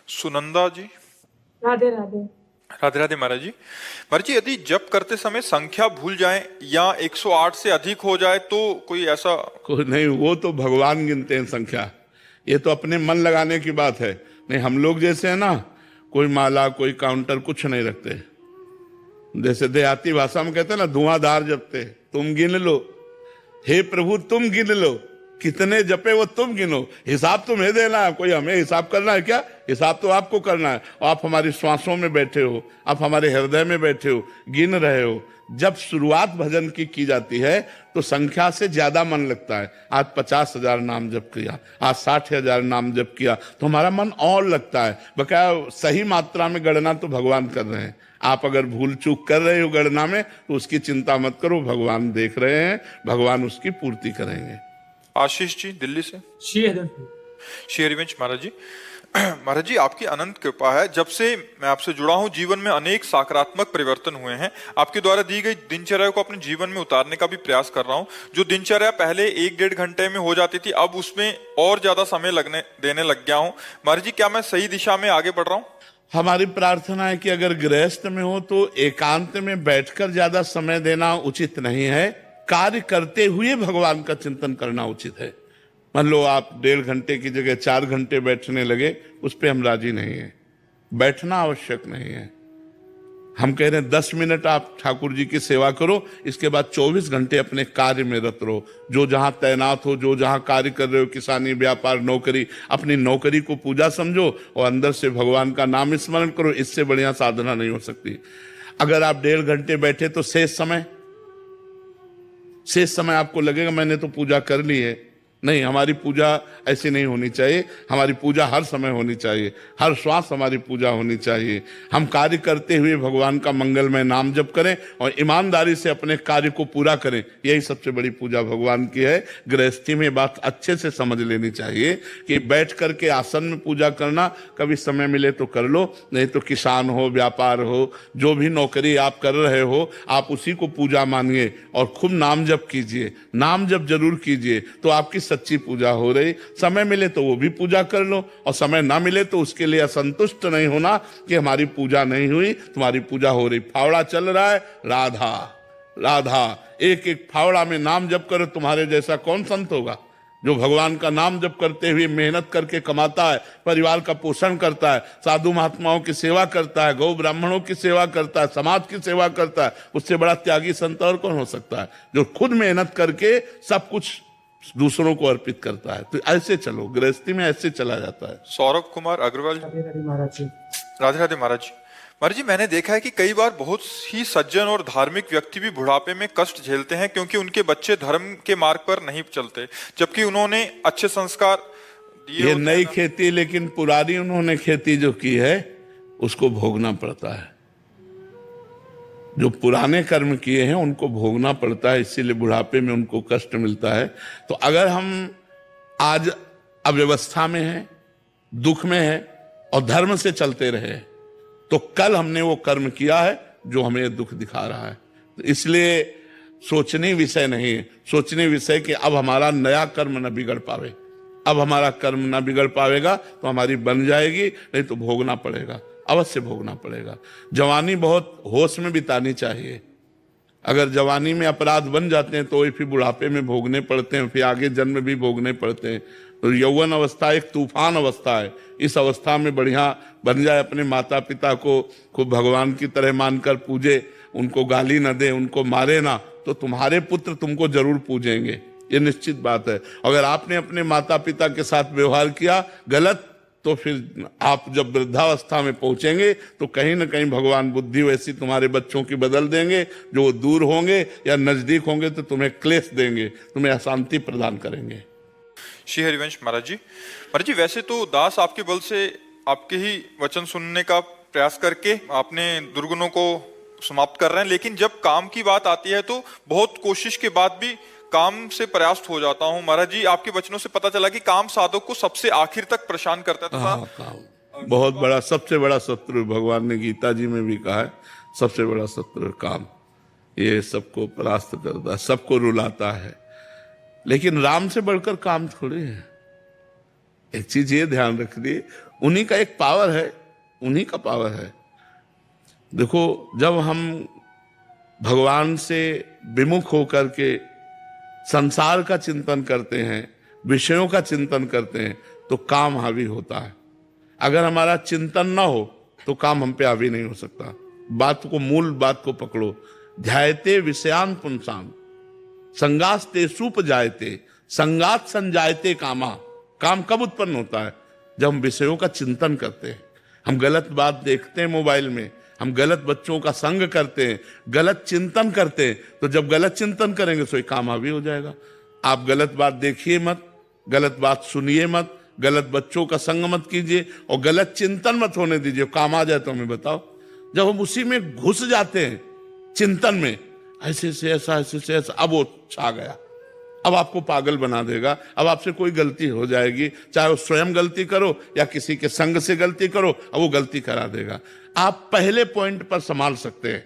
सुनंदा जी। राधे राधे। राधे राधे महाराज जी। महाराज जी, यदि जप करते समय संख्या भूल जाए या 108 से अधिक हो जाए तो कोई ऐसा? कोई नहीं, वो तो भगवान गिनते हैं संख्या। ये तो अपने मन लगाने की बात है। नहीं, हम लोग जैसे है ना, कोई माला कोई काउंटर कुछ नहीं रखते। जैसे देहाती भाषा में कहते हैं ना, धुआंधार जपते। तुम गिन लो, हे प्रभु तुम गिन लो, कितने जपे वो तुम गिनो, हिसाब तुम्हें देना है। कोई हमें हिसाब करना है क्या? हिसाब तो आपको करना है। और आप हमारी श्वासों में बैठे हो, आप हमारे हृदय में बैठे हो, गिन रहे हो। जब शुरुआत भजन की जाती है तो संख्या से ज्यादा मन लगता है। आज 50,000 नाम जप किया, आज 60,000 नाम जप किया, तो हमारा मन और लगता है। बकाया सही मात्रा में गणना तो भगवान कर रहे हैं। आप अगर भूल चूक कर रहे हो गणना में तो उसकी चिंता मत करो, भगवान देख रहे हैं, भगवान उसकी पूर्ति करेंगे। आशीष जी दिल्ली से। श्री हरिवंश महाराज जी। महाराज जी, आपकी अनंत कृपा है। जब से मैं आपसे जुड़ा हूं, जीवन में अनेक सकारात्मक परिवर्तन हुए हैं। आपके द्वारा दी गई दिनचर्या को अपने जीवन में उतारने का भी प्रयास कर रहा हूं। जो दिनचर्या पहले 1-1.5 घंटे में हो जाती थी, अब उसमें और ज्यादा समय देने लग गया हूं। महाराज जी, क्या मैं सही दिशा में आगे बढ़ रहा हूं? हमारी प्रार्थना है कि अगर गृहस्थ में हो तो एकांत में बैठकर ज्यादा समय देना उचित नहीं है। कार्य करते हुए भगवान का चिंतन करना उचित है। मान लो आप 1.5 घंटे की जगह 4 घंटे बैठने लगे, उस पर हम राजी नहीं है। बैठना आवश्यक नहीं है। हम कह रहे हैं 10 मिनट आप ठाकुर जी की सेवा करो, इसके बाद 24 घंटे अपने कार्य में रत रहो। जो जहां तैनात हो, जो जहां कार्य कर रहे हो, किसानी, व्यापार, नौकरी, अपनी नौकरी को पूजा समझो और अंदर से भगवान का नाम स्मरण करो। इससे बढ़िया साधना नहीं हो सकती। अगर आप 1.5 घंटे बैठे तो शेष समय आपको लगेगा मैंने तो पूजा कर ली है। नहीं, हमारी पूजा ऐसी नहीं होनी चाहिए। हमारी पूजा हर समय होनी चाहिए, हर श्वास हमारी पूजा होनी चाहिए। हम कार्य करते हुए भगवान का मंगलमय नाम जप करें और ईमानदारी से अपने कार्य को पूरा करें। यही सबसे बड़ी पूजा भगवान की है। गृहस्थी में बात अच्छे से समझ लेनी चाहिए कि बैठ करके आसन में पूजा करना, कभी समय मिले तो कर लो, नहीं तो किसान हो, व्यापार हो, जो भी नौकरी आप कर रहे हो, आप उसी को पूजा मानिए और खूब नाम जप कीजिए। नाम जप जरूर कीजिए तो आपकी सच्ची पूजा हो रही। समय मिले तो वो भी पूजा कर लो और समय ना मिले तो उसके लिए असंतुष्ट नहीं होना कि हमारी पूजा नहीं हुई। तुम्हारी पूजा हो रही। फावड़ा चल रहा है, राधा राधा, एक एक फावड़ा में नाम जप करो। तुम्हारे जैसा कौन संत होगा जो भगवान का नाम जप करते हुए मेहनत करके कमाता है, परिवार का पोषण करता है, साधु महात्माओं की सेवा करता है, गौ ब्राह्मणों की सेवा करता है, समाज की सेवा करता है। उससे बड़ा त्यागी संत और कौन हो सकता है, जो खुद मेहनत करके सब कुछ दूसरों को अर्पित करता है। तो ऐसे चलो, गृहस्थी में ऐसे चला जाता है। सौरभ कुमार अग्रवाल। राधे राधे महाराज जी। राधे राधे महाराज जी। महाराज जी, मैंने देखा है कि कई बार बहुत ही सज्जन और धार्मिक व्यक्ति भी बुढ़ापे में कष्ट झेलते हैं क्योंकि उनके बच्चे धर्म के मार्ग पर नहीं चलते, जबकि उन्होंने अच्छे संस्कार दिए। ये नई खेती, लेकिन पुरानी उन्होंने खेती जो की है उसको भोगना पड़ता है। जो पुराने कर्म किए हैं उनको भोगना पड़ता है, इसीलिए बुढ़ापे में उनको कष्ट मिलता है। तो अगर हम आज अव्यवस्था में हैं, दुख में हैं और धर्म से चलते रहे तो कल हमने वो कर्म किया है जो हमें दुख दिखा रहा है। तो इसलिए सोचने विषय नहीं है, सोचने विषय कि अब हमारा नया कर्म न बिगड़ पावे। अब हमारा कर्म न बिगड़ पावेगा तो हमारी बन जाएगी, नहीं तो भोगना पड़ेगा, अवश्य भोगना पड़ेगा। जवानी बहुत होश में बितानी चाहिए। अगर जवानी में अपराध बन जाते हैं तो ये फिर बुढ़ापे में भोगने पड़ते हैं, फिर आगे जन्म भी भोगने पड़ते हैं। तो यौवन अवस्था एक तूफान अवस्था है। इस अवस्था में बढ़िया बन जाए, अपने माता पिता को खूब भगवान की तरह मानकर पूजे, उनको गाली न दे, उनको मारे ना, तो तुम्हारे पुत्र तुमको जरूर पूजेंगे, ये निश्चित बात है। अगर आपने अपने माता पिता के साथ व्यवहार किया गलत, तो फिर आप जब वृद्धावस्था में पहुंचेंगे तो कहीं ना कहीं भगवान बुद्धि वैसी तुम्हारे बच्चों की बदल देंगे, जो दूर होंगे या नजदीक होंगे तो तुम्हें क्लेश देंगे, तुम्हें अशांति प्रदान करेंगे। श्री हरिवंश महाराज जी। महाराज जी, वैसे तो दास आपके बल से आपके ही वचन सुनने का प्रयास करके आपने दुर्गुणों को समाप्त कर रहे हैं, लेकिन जब काम की बात आती है तो बहुत कोशिश के बाद भी काम से प्रयास्त हो जाता हूँ। महाराज जी, आपके वचनों से पता चला कि काम साधक को सबसे आखिर तक परेशान करता था। काम बहुत बड़ा, सबसे बड़ा शत्रु, भगवान ने गीता जी में भी कहा है, सबसे बड़ा शत्रु काम। ये सबको परास्त करता है, सबको रुलाता है। लेकिन राम से बढ़कर काम थोड़ी है। एक चीज ये ध्यान रखिए, उन्हीं का एक पावर है, उन्हीं का पावर है। देखो, जब हम भगवान से विमुख होकर के संसार का चिंतन करते हैं, विषयों का चिंतन करते हैं, तो काम हावी होता है। अगर हमारा चिंतन ना हो तो काम हम पे हावी नहीं हो सकता। बात को, मूल बात को पकड़ो। ध्यायते विषयान पुंसान संगास्ते सूप जायते संगात संजायते कामा। काम कब उत्पन्न होता है? जब हम विषयों का चिंतन करते हैं। हम गलत बात देखते हैं मोबाइल में, हम गलत बच्चों का संग करते हैं, गलत चिंतन करते हैं, तो जब गलत चिंतन करेंगे तो ये काम हावी हो जाएगा। आप गलत बात देखिए मत, गलत बात सुनिए मत, गलत बच्चों का संग मत कीजिए और गलत चिंतन मत होने दीजिए। काम आ जाए तो हमें बताओ। जब हम उसी में घुस जाते हैं, चिंतन में, ऐसे से ऐसा, ऐसे से ऐसा, अब वो छा गया, अब आपको पागल बना देगा। अब आपसे कोई गलती हो जाएगी, चाहे वो स्वयं गलती करो या किसी के संग से गलती करो, अब वो गलती करा देगा। आप पहले पॉइंट पर संभाल सकते हैं,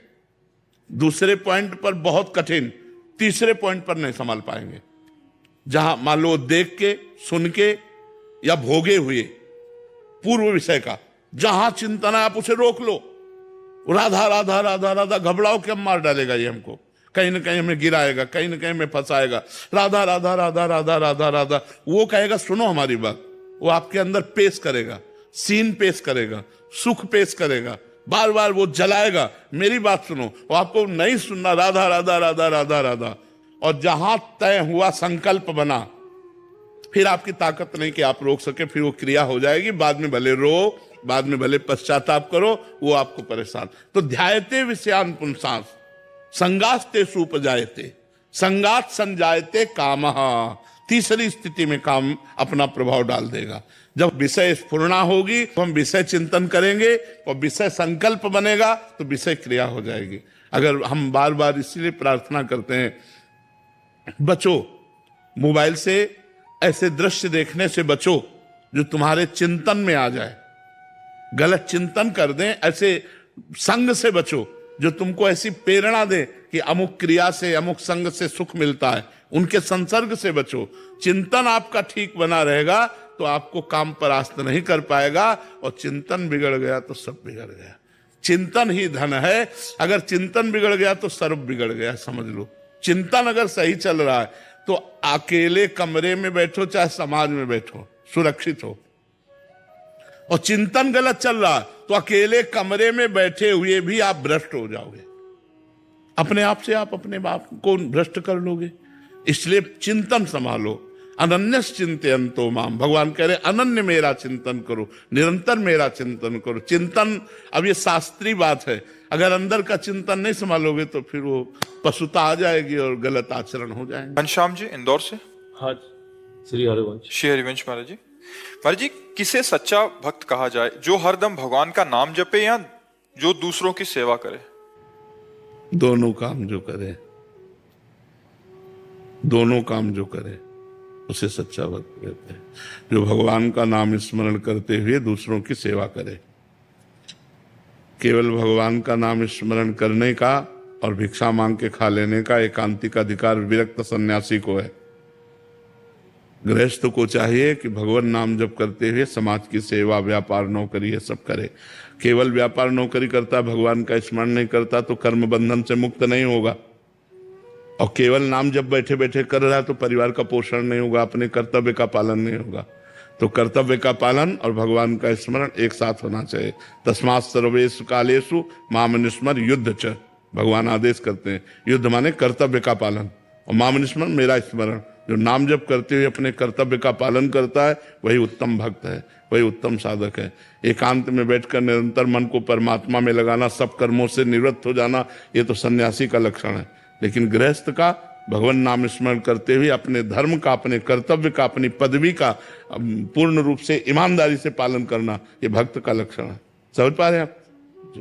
दूसरे पॉइंट पर बहुत कठिन, तीसरे पॉइंट पर नहीं संभाल पाएंगे। जहां मान लो देख के, सुन के या भोगे हुए पूर्व विषय का जहां चिंतन है, आप उसे रोक लो। राधा राधा राधा राधा घबराओ के मार डालेगा ये हमको, कहीं ना कहीं हमें गिराएगा, कहीं ना कहीं हमें फंसाएगा। राधा राधा राधा राधा राधा राधा, वो कहेगा सुनो हमारी बात, वो आपके अंदर पेश करेगा, सीन पेश करेगा, सुख पेश करेगा, बार बार वो जलाएगा, मेरी बात सुनो। वो आपको नहीं सुनना, राधा राधा राधा राधा राधा। और जहां तय हुआ, संकल्प बना, फिर आपकी ताकत नहीं कि आप रोक सके, फिर वो क्रिया हो जाएगी। बाद में भले रो, बाद में भले पश्चाताप करो, वो आपको परेशान। तो ध्यायते विषयान पुंसां संगास्ते सुपजायते संगात संजायते कामः। तीसरी स्थिति में काम अपना प्रभाव डाल देगा। जब विषय स्फुरना होगी तो हम विषय चिंतन करेंगे और विषय संकल्प बनेगा तो विषय क्रिया हो जाएगी। अगर हम बार बार इसीलिए प्रार्थना करते हैं, बचो मोबाइल से, ऐसे दृश्य देखने से बचो जो तुम्हारे चिंतन में आ जाए, गलत चिंतन कर दें। ऐसे संग से बचो जो तुमको ऐसी प्रेरणा दे कि अमुक क्रिया से, अमुक संग से सुख मिलता है, उनके संसर्ग से बचो। चिंतन आपका ठीक बना रहेगा तो आपको काम परास्त नहीं कर पाएगा, और चिंतन बिगड़ गया तो सब बिगड़ गया। चिंतन ही धन है। अगर चिंतन बिगड़ गया तो सर्व बिगड़ गया, समझ लो। चिंतन अगर सही चल रहा है तो अकेले कमरे में बैठो चाहे समाज में बैठो, सुरक्षित हो। और चिंतन गलत चल रहा है तो अकेले कमरे में बैठे हुए भी आप भ्रष्ट हो जाओगे। अपने आप से आप अपने बाप को भ्रष्ट कर लोगे। इसलिए चिंतन संभालो। अनन्यस चिंतयन्तो माम, भगवान कह रहे अनन्य मेरा चिंतन करो, निरंतर मेरा चिंतन करो। चिंतन, अब ये शास्त्रीय बात है, अगर अंदर का चिंतन नहीं संभालोगे तो फिर वो पशुता आ जाएगी और गलत आचरण हो जाएंगे। घनश्याम जी इंदौर से। हाँ, श्री हरिवंश। श्री हरिवंश महाराज जी। महाराज जी, किसे सच्चा भक्त कहा जाए? जो हरदम भगवान का नाम जपे या जो दूसरों की सेवा करे? दोनों काम जो करे, दोनों काम जो करे उसे सच्चा भक्त कहते हैं। जो भगवान का नाम स्मरण करते हुए दूसरों की सेवा करे। केवल भगवान का नाम स्मरण करने का और भिक्षा मांग के खा लेने का एकांतिक अधिकार विरक्त सन्यासी को है। गृहस्थ को चाहिए कि भगवान नाम जप करते हुए समाज की सेवा, व्यापार, नौकरी ये सब करे। केवल व्यापार नौकरी करता, भगवान का स्मरण नहीं करता तो कर्म बंधन से मुक्त नहीं होगा। और केवल नाम जब बैठे बैठे कर रहा है तो परिवार का पोषण नहीं होगा, अपने कर्तव्य का पालन नहीं होगा। तो कर्तव्य का पालन और भगवान का स्मरण एक साथ होना चाहिए। तस्मात् सर्वेषु कालेषु माम निस्मर युद्ध च, भगवान आदेश करते हैं। युद्ध माने कर्तव्य का पालन, और माम निस्मरण मेरा स्मरण। जो नाम जप करते हुए अपने कर्तव्य का पालन करता है वही उत्तम भक्त है, वही उत्तम साधक है। एकांत में बैठकर निरंतर मन को परमात्मा में लगाना, सब कर्मों से निवृत्त हो जाना, ये तो सन्यासी का लक्षण है। लेकिन गृहस्थ का भगवान नाम स्मरण करते हुए अपने धर्म का, अपने कर्तव्य का, अपनी पदवी का पूर्ण रूप से ईमानदारी से पालन करना, ये भक्त का लक्षण है। समझ पा रहे हैं आप?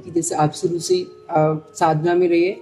जैसे आप शुरू से साधना में रहिए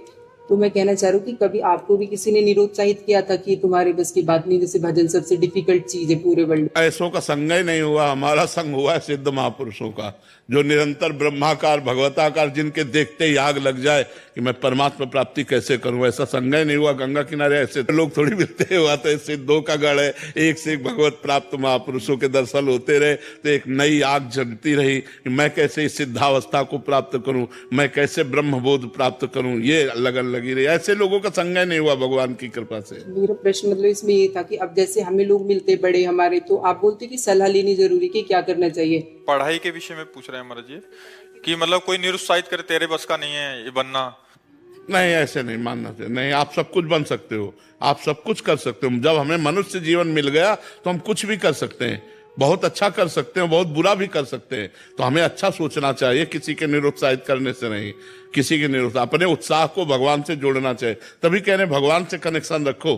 तो मैं कहना चाह रही हूँ कि कभी आपको भी किसी ने निरुत्साहित किया था कि तुम्हारे बस की बात नहीं, जैसे भजन सबसे डिफिकल्ट चीज है पूरे वर्ल्ड में? ऐसों का संग ही नहीं हुआ, हमारा संग हुआ है सिद्ध महापुरुषों का, जो निरंतर ब्रह्माकार भगवताकार, जिनके देखते ही आग लग जाए कि मैं परमात्मा प्राप्ति कैसे करूं। ऐसा संग ही नहीं हुआ। गंगा किनारे ऐसे लोग थोड़ी मिलते हुआ, तो सिद्धों का गढ़ है, एक से एक भगवत प्राप्त महापुरुषों के दर्शन होते रहे, तो एक नई आग जलती रही कि मैं कैसे इस सिद्धावस्था को प्राप्त करूं, मैं कैसे ब्रह्मबोध प्राप्त करूं, ये लगन लगी रही। ऐसे लोगों का संग ही नहीं हुआ भगवान की कृपा से। मेरा प्रश्न मतलब इसमें ये था कि अब जैसे हमें लोग मिलते बड़े हमारे, तो आप बोलते कि सलाह लेनी जरूरी, कि क्या करना चाहिए? पढ़ाई के विषय में पूछ रहे हैं महाराज जी कि मतलब कोई निरुत्साहित करे, तेरे बस का नहीं है ये बनना। नहीं, ऐसे नहीं मानना चाहिए। नहीं, आप सब कुछ बन सकते हो, आप सब कुछ कर सकते हो। जब हमें मनुष्य जीवन मिल गया तो हम कुछ भी कर सकते हैं, बहुत अच्छा कर सकते हैं, बहुत बुरा भी कर सकते हैं। तो हमें अच्छा सोचना चाहिए, किसी के निरुत्साहित करने से नहीं, किसी के निरुत्साह, अपने उत्साह को भगवान से जोड़ना चाहिए। तभी कह रहे हैं भगवान से कनेक्शन रखो।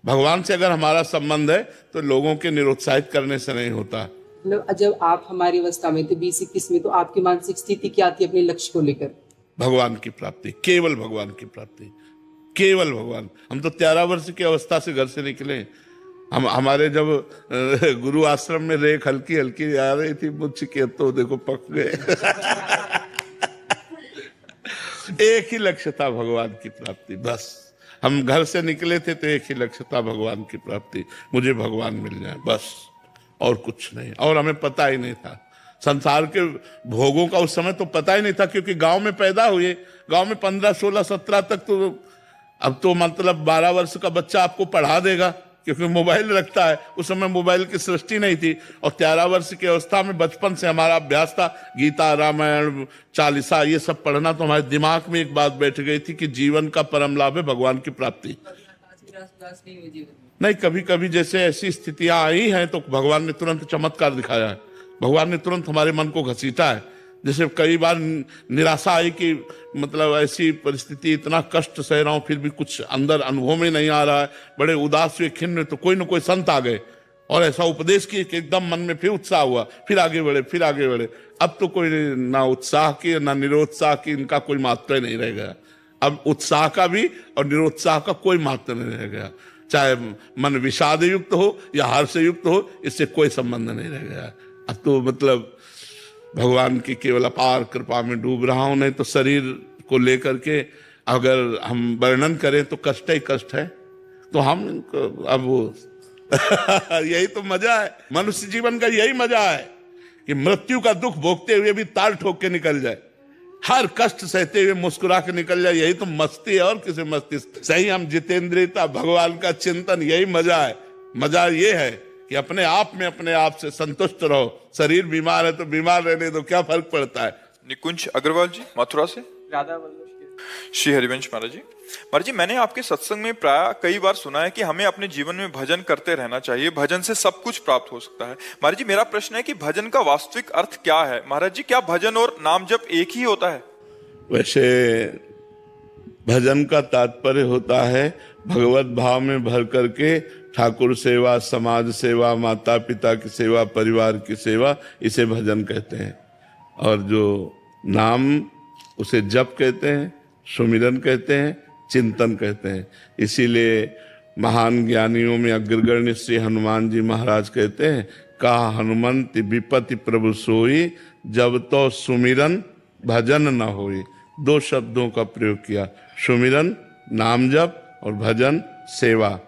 भगवान से अगर हमारा संबंध है तो लोगों के निरुत्साहित करने से नहीं होता। मतलब जब आप हमारी अवस्था में थे 20-21 में, तो आपकी मानसिक स्थिति क्या थी अपने लक्ष्य को लेकर? भगवान की प्राप्ति, केवल भगवान की प्राप्ति, केवल भगवान। हम तो 13 वर्ष की अवस्था से घर से निकले। हम हमारे जब गुरु आश्रम में रेख हल्की हल्की आ रही थी मुझ के, तो देखो पक गए। एक ही लक्ष्य था भगवान की प्राप्ति, बस। हम घर से निकले थे तो एक ही लक्ष्य था भगवान की प्राप्ति, मुझे भगवान मिल जाए, बस, और कुछ नहीं। और हमें पता ही नहीं था संसार के भोगों का, उस समय तो पता ही नहीं था, क्योंकि गांव में पैदा हुए। गांव में 15, 16, 17 तक तो, अब तो मतलब 12 वर्ष का बच्चा आपको पढ़ा देगा, क्योंकि मोबाइल रखता है। उस समय मोबाइल की सृष्टि नहीं थी। और 13 वर्ष की अवस्था में बचपन से हमारा अभ्यास था गीता, रामायण, चालीसा, ये सब पढ़ना। तो हमारे दिमाग में एक बात बैठ गई थी कि जीवन का परम लाभ है भगवान की प्राप्ति। नहीं, कभी कभी जैसे ऐसी स्थितियां आई हैं तो भगवान ने तुरंत चमत्कार दिखाया है, भगवान ने तुरंत हमारे मन को घसीटा है। जैसे कई बार निराशा आई कि मतलब ऐसी परिस्थिति, इतना कष्ट सह रहा हूं, फिर भी कुछ अंदर अनुभव में नहीं आ रहा है, बड़े उदास हुए, खिन्न, तो कोई न कोई संत आ गए और ऐसा उपदेश किए कि एकदम मन में फिर उत्साह हुआ, फिर आगे बढ़े, फिर आगे बढ़े। अब तो कोई ना उत्साह की ना निरुत्साह की, इनका कोई महत्व नहीं रह गया। अब उत्साह का भी और निरुत्साह का कोई महत्व नहीं रह गया। चाहे मन विषाद युक्त हो या हर्ष युक्त हो, इससे कोई संबंध नहीं रह गया। अब तो मतलब भगवान की केवल अपार कृपा में डूब रहा हूं। नहीं तो शरीर को लेकर के अगर हम वर्णन करें तो कष्ट ही कष्ट है। तो हम अब वो यही तो मजा है, मनुष्य जीवन का यही मजा है कि मृत्यु का दुख भोगते हुए भी ताल ठोक के निकल जाए, हर कष्ट सहते हुए मुस्कुरा के निकल जाए। यही तो मस्ती है, और किसी मस्ती सही हम जितेंद्रियता, भगवान का चिंतन, यही मजा है। मजा ये है कि अपने आप में अपने आप से संतुष्ट रहो। शरीर बीमार है तो बीमार रहने दो, क्या फर्क पड़ता है। निकुंज अग्रवाल जी मथुरा से। राधा वल्लभ श्री हरिवंश महाराज जी। महाराज जी, मैंने आपके सत्संग में प्राय कई बार सुना है कि हमें अपने जीवन में भजन करते रहना चाहिए, भजन से सब कुछ प्राप्त हो सकता है। महाराज जी, मेरा प्रश्न है कि भजन का वास्तविक अर्थ क्या है? महाराज जी, क्या भजन और नाम जप एक ही होता है? वैसे भजन का तात्पर्य होता है भगवत भाव में भर करके ठाकुर सेवा, समाज सेवा, माता पिता की सेवा, परिवार की सेवा, इसे भजन कहते हैं। और जो नाम, उसे जप कहते हैं, सुमिरन कहते हैं, चिंतन कहते हैं। इसीलिए महान ज्ञानियों में अग्रगण्य श्री हनुमान जी महाराज कहते हैं, कहा हनुमंत विपति प्रभु सोई, जब तो सुमिरन भजन न होई। 2 शब्दों का प्रयोग किया, सुमिरन नाम जप और भजन सेवा।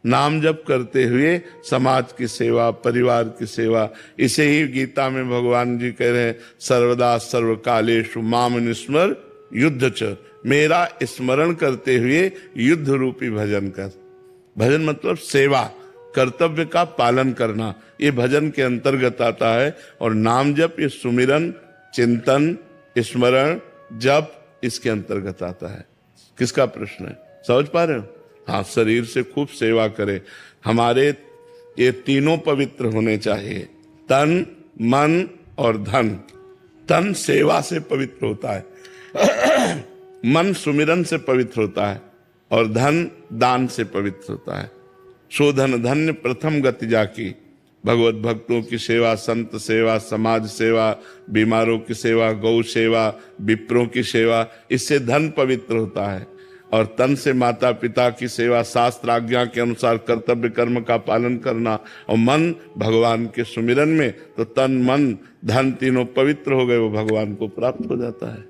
नाम जप करते हुए समाज की सेवा, परिवार की सेवा। इसे ही गीता में भगवान जी कह रहे हैं, सर्वदा सर्वकालेषु माम निस्मर युद्ध च, मेरा स्मरण करते हुए युद्ध रूपी भजन कर। भजन मतलब सेवा, कर्तव्य का पालन करना, ये भजन के अंतर्गत आता है। और नाम जप, ये सुमिरन, चिंतन, स्मरण, जप, इसके अंतर्गत आता है। किसका प्रश्न है, समझ पा रहे हो? हाँ, शरीर से खूब सेवा करें। हमारे ये तीनों पवित्र होने चाहिए, तन, मन और धन। तन सेवा से पवित्र होता है, मन सुमिरन से पवित्र होता है, और धन दान से पवित्र होता है। शोधन धन्य प्रथम गति जाकी। भगवत भक्तों की सेवा, संत सेवा, समाज सेवा, बीमारों की सेवा, गौ सेवा, विप्रों की सेवा, इससे धन पवित्र होता है। और तन से माता पिता की सेवा, शास्त्र आज्ञा के अनुसार कर्तव्य कर्म का पालन करना, और मन भगवान के सुमिरन में, तो तन मन धन तीनों पवित्र हो गए, वो भगवान को प्राप्त हो जाता है।